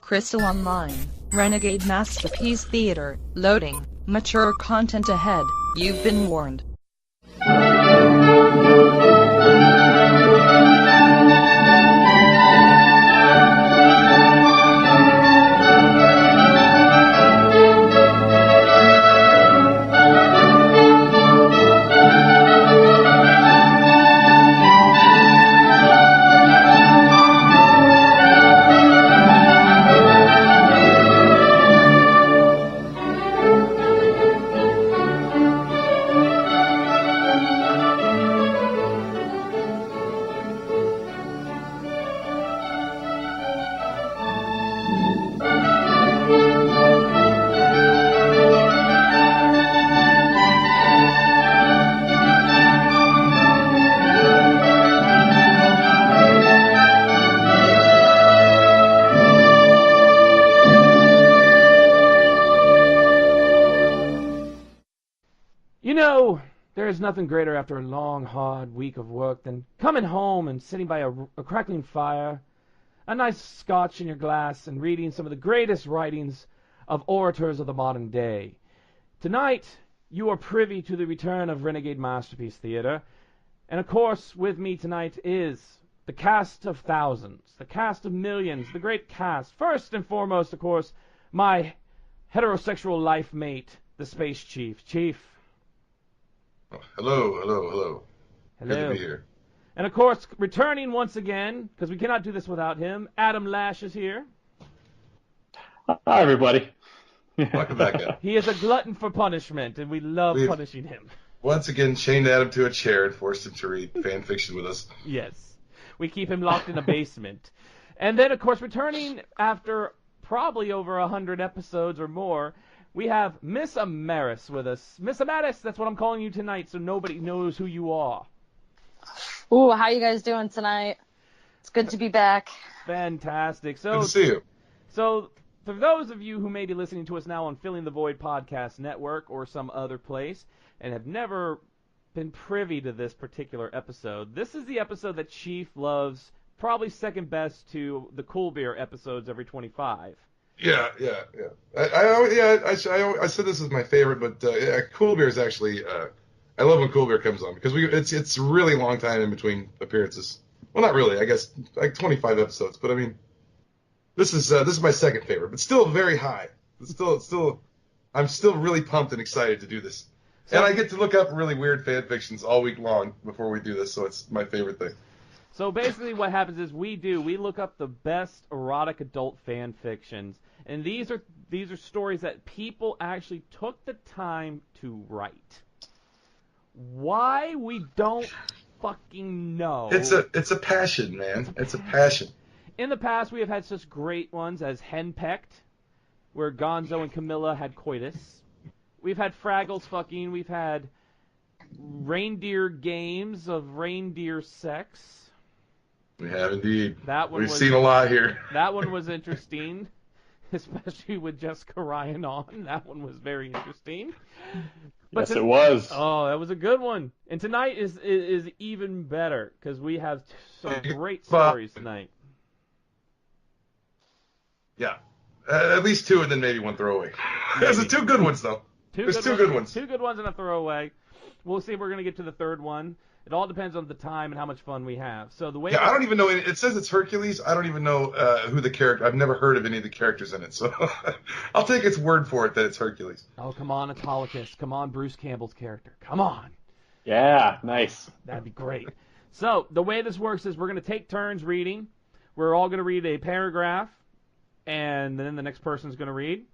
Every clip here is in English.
Crystal Online, Renegade Masterpiece Theater, loading, mature content ahead, you've been warned. There's nothing greater after a long, hard week of work than coming home and sitting by a crackling fire, a nice scotch in your glass, and reading some of the greatest writings of orators of the modern day. Tonight, you are privy to the return of Renegade Masterpiece Theater, and of course, with me tonight is the cast of thousands, the cast of millions, the great cast. First and foremost, of course, my heterosexual life mate, the Space Chief. Chief. Hello. Good to be here. And of course, returning once again, because we cannot do this without him, Adam Lash is here. Hi, everybody. Welcome back, Adam. He is a glutton for punishment, and we love punishing him. Once again, chained Adam to a chair and forced him to read fan fiction with us. Yes. We keep him locked in a basement. And then, of course, returning after probably over 100 episodes or more, we have Miss Amaris with us. Miss Amaris, that's what I'm calling you tonight, so nobody knows who you are. Ooh, how you guys doing tonight? It's good to be back. Fantastic. Good to see you. So, for those of you who may be listening to us now on Filling the Void Podcast Network or some other place and have never been privy to this particular episode, this is the episode that Chief loves, probably second best to the Cool Beer episodes every 25. Yeah. I said this is my favorite, but Cool Beer is actually. I love when Cool Beer comes on because it's a really long time in between appearances. Well, not really. I guess like 25 episodes, but I mean, this is my second favorite, but still very high. I'm still really pumped and excited to do this, and I get to look up really weird fan fictions all week long before we do this, so it's my favorite thing. So basically what happens is we look up the best erotic adult fan fictions, and these are stories that people actually took the time to write. Why, we don't fucking know. It's a passion, man. It's a passion. In the past, we have had such great ones as Henpecked, where Gonzo and Camilla had coitus. We've had Fraggles fucking. We've had reindeer games of reindeer sex. We have indeed. We've seen a lot here. That one was interesting, especially with Jessica Ryan on. That one was very interesting. But yes, it was. Oh, that was a good one. And tonight is even better because we have some great stories tonight. Yeah, at least two, and then maybe one throwaway. There's two good ones though. There's two good ones. Two good ones and a throwaway. We'll see if we're gonna get to the third one. It all depends on the time and how much fun we have. So the way I don't even know. It says it's Hercules. I don't even know who the character. I've never heard of any of the characters in it. So I'll take its word for it that it's Hercules. Oh, come on, Autolycus. Come on, Bruce Campbell's character. Come on. Yeah, nice. That'd be great. So the way this works is we're going to take turns reading. We're all going to read a paragraph, and then the next person's going to read.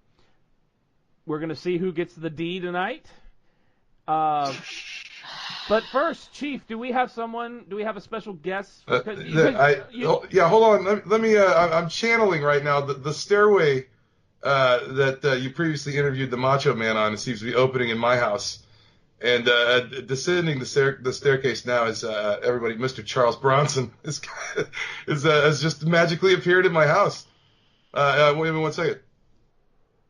We're going to see who gets the D tonight. But first, Chief, do we have a special guest? Hold on. Let me. I'm channeling right now the stairway that you previously interviewed the Macho Man on. It seems to be opening in my house, and descending the staircase now is everybody. Mr. Charles Bronson has just magically appeared in my house. Wait a minute, 1 second.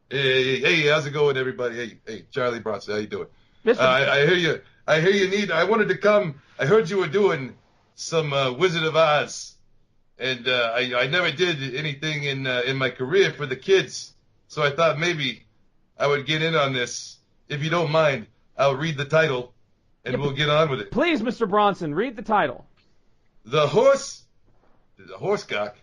Hey, how's it going, everybody? Hey, Charlie Bronson, how you doing? I hear you. I wanted to come. I heard you were doing some Wizard of Oz And I never did anything in my career for the kids. So I thought maybe I would get in on this. If you don't mind, I'll read the title, and we'll get on with it. Please, Mr. Bronson, read the title. The horsecock.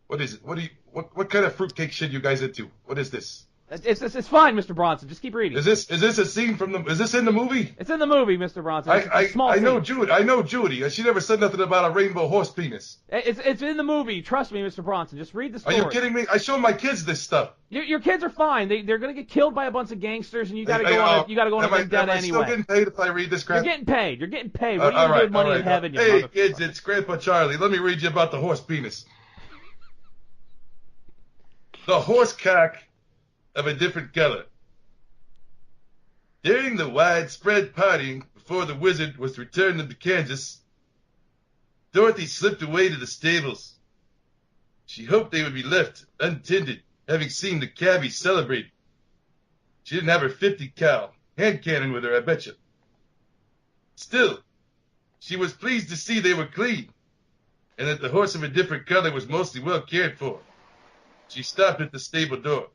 What is it? What kind of fruitcake shit you guys into? What is this? It's fine, Mr. Bronson. Just keep reading. Is this a scene from the? Is this in the movie? It's in the movie, Mr. Bronson. It's a small I know scene. Judy. I know Judy. She never said nothing about a rainbow horse penis. It's in the movie. Trust me, Mr. Bronson. Just read the story. Are you kidding me? I show my kids this stuff. Your kids are fine. They're gonna get killed by a bunch of gangsters, and you gotta go on a vendetta anyway. Am I still getting paid if I read this crap? You're getting paid. You're getting paid. What are you gonna do with money in heaven? Hey kids, it's Grandpa Charlie. Let me read you about the horse penis. The horse cock of a different color. During the widespread partying before the wizard was returned to Kansas, Dorothy slipped away to the stables. She hoped they would be left untended, having seen the cabbie celebrate. She didn't have her 50 cal hand cannon with her, I betcha. Still, she was pleased to see they were clean, and that the horse of a different color was mostly well cared for. She stopped at the stable door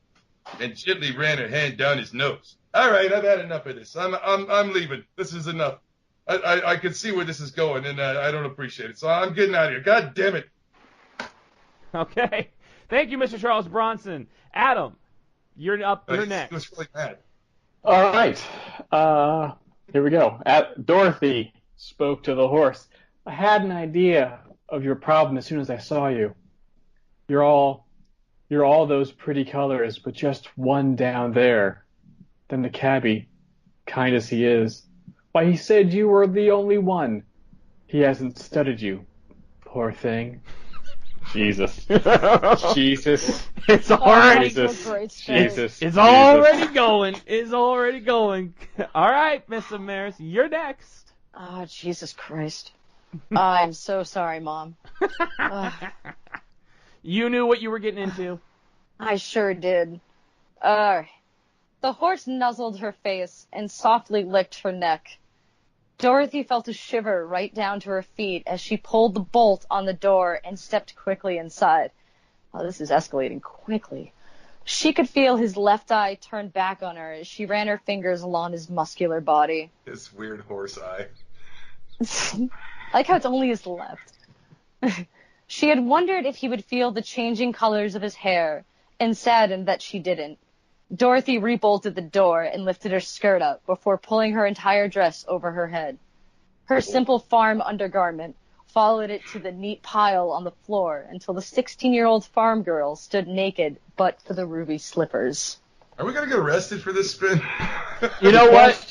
and gently ran her hand down his nose. All right, I've had enough of this. I'm leaving. This is enough. I can see where this is going, and I don't appreciate it. So I'm getting out of here. God damn it. Okay. Thank you, Mr. Charles Bronson. Adam, you're up. You're next. He was really mad. All right. Here we go. Dorothy spoke to the horse. I had an idea of your problem as soon as I saw you. You're all those pretty colors, but just one down there. Then the cabbie, kind as he is, why, he said you were the only one. He hasn't studied you, poor thing. Jesus. Jesus. It's already Jesus. It's already going. It's already going. All right, Miss Amaris, you're next. Oh, Jesus Christ. I'm so sorry, Mom. You knew what you were getting into. I sure did. The horse nuzzled her face and softly licked her neck. Dorothy felt a shiver right down to her feet as she pulled the bolt on the door and stepped quickly inside. Oh, this is escalating quickly. She could feel his left eye turn back on her as she ran her fingers along his muscular body. His weird horse eye. I like how it's only his left. She had wondered if he would feel the changing colors of his hair, and saddened that she didn't. Dorothy rebolted the door and lifted her skirt up before pulling her entire dress over her head. Her simple farm undergarment followed it to the neat pile on the floor until the 16-year-old farm girl stood naked but for the ruby slippers. Are we going to get arrested for this spin? You know what?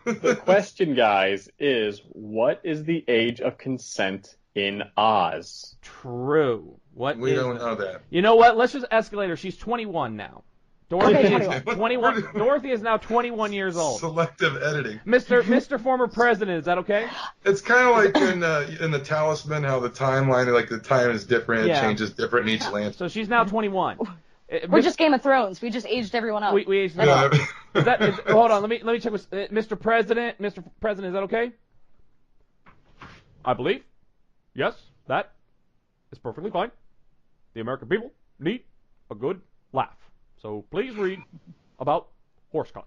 The question, guys, is what is the age of consent in Oz? True. We don't know that. You know what? Let's just escalate her. She's 21 now. Dorothy Okay, is 21. Dorothy is now 21 years old. Selective editing. Mr. Former President, is that okay? It's kind of like in the Talisman, how the timeline, like the time is different, it changes different in each land. So she's now 21. We're just Game of Thrones. We just aged everyone up. We aged them up. Hold on, let me check with Mr. President. Mr. President, is that okay? I believe. Yes, that is perfectly fine. The American people need a good laugh. So please read about horsecock.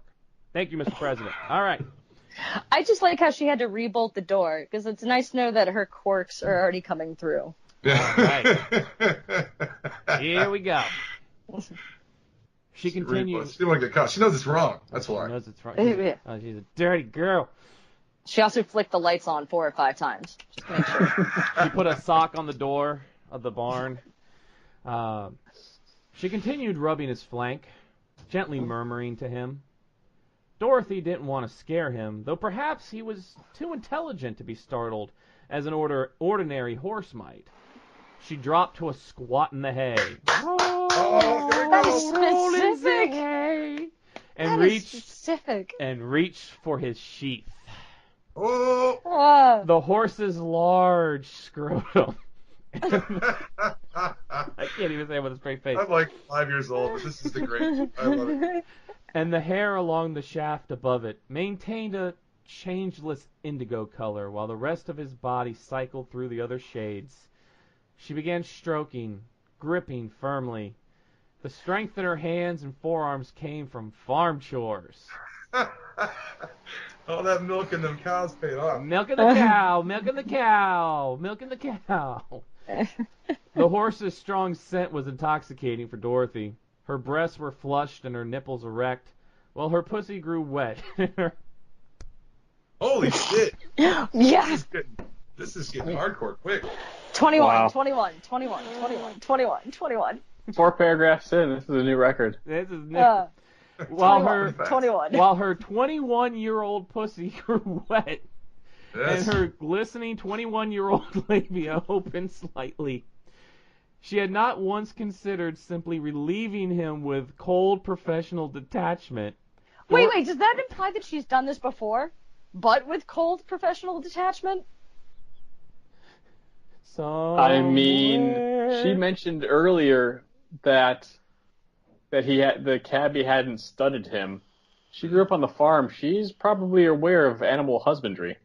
Thank you, Mr. President. All right. I just like how she had to rebolt the door, because it's nice to know that her quirks are already coming through. All right. Here we go. She continues. She knows it's wrong. That's why. She knows it's wrong. She's a dirty girl. She also flicked the lights on 4 or 5 times, just to make sure. She put a sock on the door of the barn. She continued rubbing his flank, gently murmuring to him. Dorothy didn't want to scare him, though perhaps he was too intelligent to be startled as an ordinary horse might. She dropped to a squat in the hay. That is specific. And reached for his sheath. Oh. The horse's large scrotum. I can't even say it with a straight face. I'm like 5 years old, but this is the great. I love it. And the hair along the shaft above it maintained a changeless indigo color, while the rest of his body cycled through the other shades. She began stroking, gripping firmly. The strength in her hands and forearms came from farm chores. All that milk and them cows paid off. Milking the cow, milking the cow, milking the cow. The horse's strong scent was intoxicating for Dorothy. Her breasts were flushed and her nipples erect, while her pussy grew wet. Holy shit. Yeah. This is getting hardcore quick. 21, Wow. 21, 21, 21, 21, 21. 4 paragraphs in, this is a new record. This is While 21. While her 21-year-old pussy grew wet, Yes. and her glistening 21-year-old labia opened slightly. She had not once considered simply relieving him with cold professional detachment. Wait, does that imply that she's done this before? But with cold professional detachment? I mean, she mentioned earlier that the cabbie hadn't studied him. She grew up on the farm. She's probably aware of animal husbandry.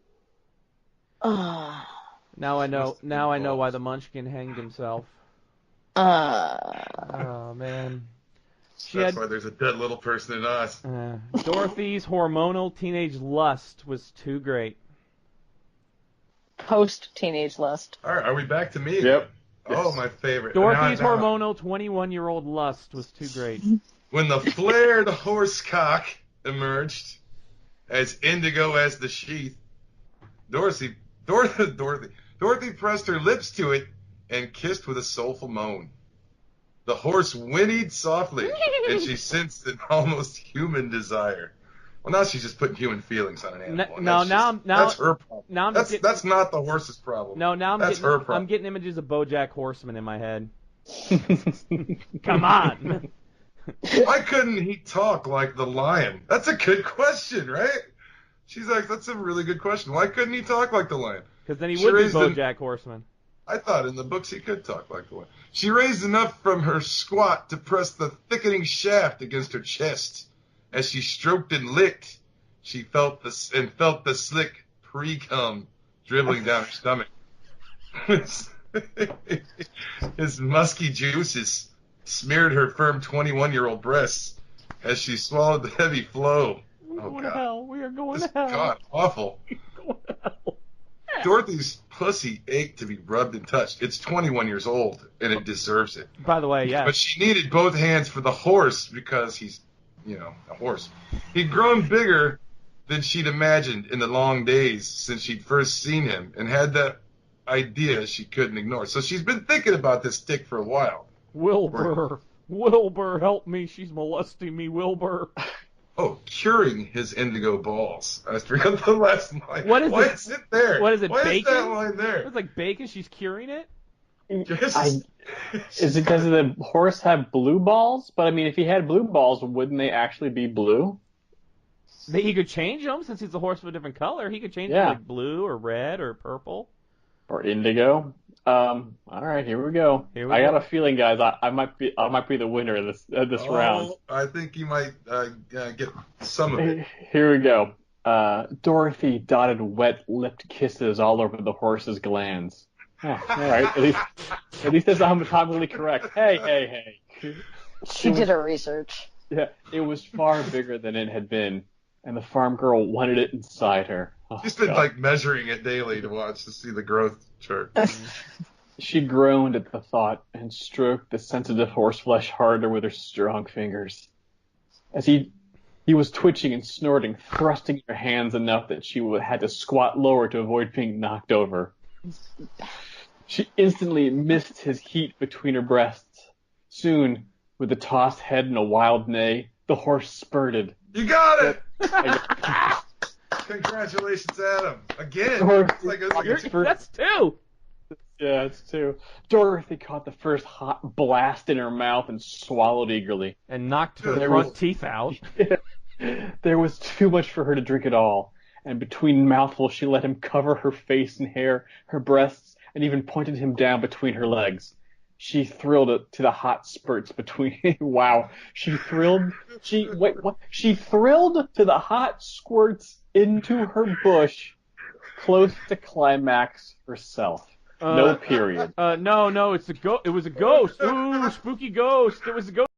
Now I know why the Munchkin hanged himself. Oh man. That's why there's a dead little person in us. Dorothy's hormonal teenage lust was too great. Post-teenage lust. All right, are we back to me? Yep. Oh, my favorite. Dorothy's hormonal 21-year-old lust was too great. When the flared horse cock emerged, as indigo as the sheath, Dorothy pressed her lips to it and kissed with a soulful moan. The horse whinnied softly, and she sensed an almost human desire. Well, now she's just putting human feelings on an animal. That's her problem. That's not the horse's problem. No, now her problem. I'm getting images of BoJack Horseman in my head. Come on. Why couldn't he talk like the lion? That's a good question, right? She's like, that's a really good question. Why couldn't he talk like the lion? Because then he would be BoJack Horseman. I thought in the books he could talk like the lion. She raised enough from her squat to press the thickening shaft against her chest. As she stroked and licked, she felt the slick pre-cum dribbling down her stomach. His musky juices smeared her firm 21-year-old breasts as she swallowed the heavy flow. We're going to hell. We are going to hell. God, awful. Going to hell. Dorothy's pussy ached to be rubbed and touched. It's 21 years old, and it deserves it. By the way, yeah. But she needed both hands for the horse because he's, a horse. He'd grown bigger than she'd imagined in the long days since she'd first seen him and had that idea she couldn't ignore. So she's been thinking about this stick for a while. Wilbur, help me. She's molesting me, Wilbur. Oh, curing his indigo balls. I forgot the last line. What is Why it? is it there? What is it, Why bacon? is that line there? It's like bacon. She's curing it? Yes. Does the horse have blue balls? But I mean, if he had blue balls, wouldn't they actually be blue? He could change them since he's a horse of a different color. He could change them like blue or red or purple. Or indigo. All right, here we go. I got a feeling, guys. I might be the winner of this round. I think you might get some of it. Here we go. Dorothy dotted wet-lipped kisses all over the horse's glands. Oh, all right, at least that's anatomically correct. Hey. She did her research. Yeah, it was far bigger than it had been, and the farm girl wanted it inside her. Oh, She's been measuring it daily to see the growth chart. She groaned at the thought and stroked the sensitive horseflesh harder with her strong fingers. As he was twitching and snorting, thrusting her hands enough that she had to squat lower to avoid being knocked over. She instantly missed his heat between her breasts. Soon, with a tossed head and a wild neigh, the horse spurted. You got it! Congratulations, Adam. Again. That's two. Yeah, it's two. Dorothy caught the first hot blast in her mouth and swallowed eagerly. And knocked her front teeth out. There was too much for her to drink at all, and between mouthfuls she let him cover her face and hair, her breasts, and even pointed him down between her legs. She thrilled to the hot spurts between. Wow. She thrilled to the hot squirts into her bush, close to climax herself. No period. No, it's a it was a ghost. Ooh, spooky ghost. It was a ghost.